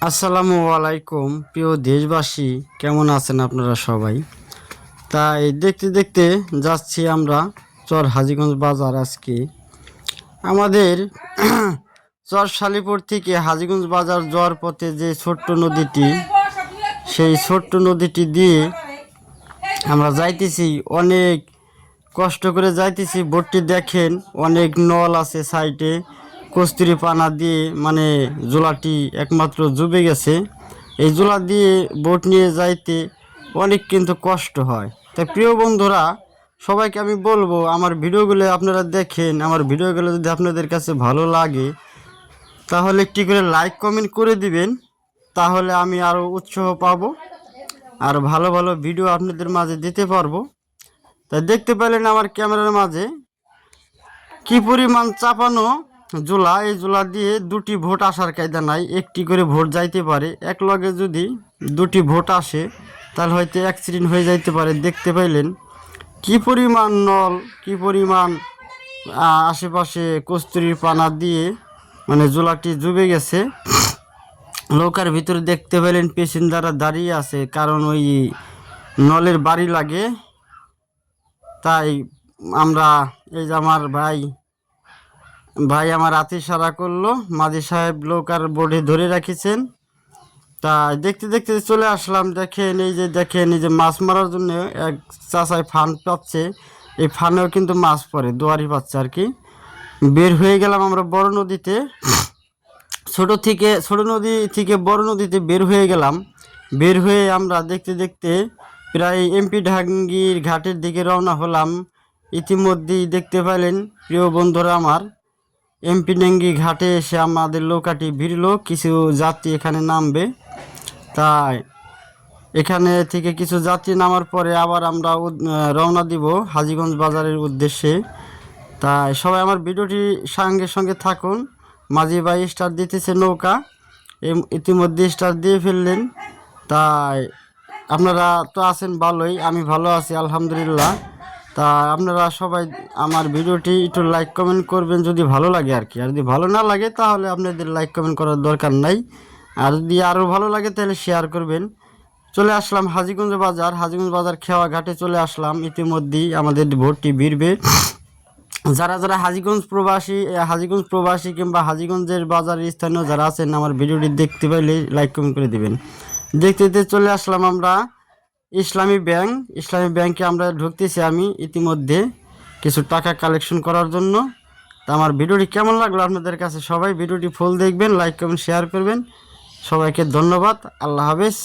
আসসালামু আলাইকুম প্রিয় দেশবাসী, কেমন আছেন আপনারা সবাই? তাই দেখতে দেখতে যাচ্ছি আমরা চর হাজীগঞ্জ বাজার। আজকে আমাদের চর শালিপুর থেকে হাজীগঞ্জ বাজার যাওয়ার পথে যে ছোট্ট নদীটি, সেই ছোট্ট নদীটি দিয়ে আমরা যাইতেছি, অনেক কষ্ট করে যাইতেছি। বোটটি দেখেন, অনেক নল আছে সাইডে, কস্তুরি পানা দিয়ে মানে জোলাটি একমাত্র ডুবে গেছে। এই জোলা দিয়ে বোট নিয়ে যাইতে অনেক কিন্তু কষ্ট হয়। তাই প্রিয় বন্ধুরা, সবাইকে আমি বলবো আমার ভিডিওগুলো আপনারা দেখেন। আমার ভিডিওগুলো যদি আপনাদের কাছে ভালো লাগে তাহলে একটি করে লাইক কমেন্ট করে দিবেন, তাহলে আমি আরও উৎসাহ পাবো আর ভালো ভালো ভিডিও আপনাদের মাঝে দিতে পারবো। তাই দেখতে পেলেন আমার ক্যামেরার মাঝে কি পরিমাণ চাপানো জোলা। এই জোলা দিয়ে দুটি ভোট আসার কায়দা নাই, একটি করে ভোট যাইতে পারে। এক লগে যদি দুটি ভোট আসে তাহলে হয়তো অ্যাক্সিডেন্ট হয়ে যাইতে পারে। দেখতে পাইলেন কি পরিমাণ নল, কি পরিমাণ আশেপাশে কস্তুরির পানা দিয়ে মানে জোলাটি ডুবে গেছে। নৌকার ভিতরে দেখতে পেলেন পেসেঞ্জাররা দাঁড়িয়ে আছে, কারণ ওই নলের বাড়ি লাগে। তাই আমরা এই যে আমার ভাই আমার রাতে ইশারা করলো, মাঝি সাহেব নৌকার বোর্ডে ধরে রাখিছেন। তাই দেখতে দেখতে চলে আসলাম। দেখেন এই যে মাছ মারার জন্য এক চাচাই ফান পাচ্ছে। এই ফানেও কিন্তু মাছ পড়ে, দোয়ারি পাচ্ছে আর কি। বের হয়ে গেলাম আমরা বড় নদীতে, ছোট নদী থেকে বড় নদীতে বের হয়ে গেলাম। বের হয়ে আমরা দেখতে দেখতে প্রায় এমপি ঢাঙ্গির ঘাটের দিকে রওনা হলাম। ইতিমধ্যেই দেখতে পেলেন প্রিয় বন্ধুরা, আমার এমপি ডাঙ্গি ঘাটে এসে আমাদের নৌকাটি ভিড়ল। কিছু যাত্রী এখানে নামবে, তাই এখানে থেকে কিছু যাত্রী নামার পরে আবার আমরা রওনা দিব হাজীগঞ্জ বাজারের উদ্দেশ্যে। তাই সবাই আমার ভিডিওটি সঙ্গে সঙ্গে থাকুন। মাঝি ভাই স্টার্ট দিতেছে নৌকা, ইতিমধ্যে স্টার্ট দিয়ে ফেললেন। তাই আপনারা তো আছেন ভালোই, আমি ভালো আছি আলহামদুলিল্লাহ। তা আপনারা সবাই আমার ভিডিওটি একটু লাইক কমেন্ট করবেন যদি ভালো লাগে আর কি। আর যদি ভালো না লাগে তাহলে আপনাদের লাইক কমেন্ট করার দরকার নাই। আর যদি আরও ভালো লাগে তাহলে শেয়ার করবেন। চলে আসলাম হাজীগঞ্জ বাজার। হাজীগঞ্জ বাজার খেওয়া ঘাটে চলে আসলাম। ইতিমধ্যেই আমাদের ভোটটি ভিড়বে। যারা যারা হাজীগঞ্জ প্রবাসী কিংবা হাজীগঞ্জের বাজারের স্থানীয় যারা আছেন, আমার ভিডিওটি দেখতে পাইলে লাইক কমেন্ট করে দিবেন। দেখতে দেখতে চলে আসলাম আমরা ইসলামী ব্যাংকে আমরা ঢুকতেছি আমি ইতিমধ্যে কিছু টাকা কালেকশন করার জন্য। তা আমার ভিডিওটি কেমন লাগলো আপনাদের কাছে? সবাই ভিডিওটি ফুল দেখবেন, লাইক কমেন্ট শেয়ার করবেন। সবাইকে ধন্যবাদ, আল্লাহ হাফেজ।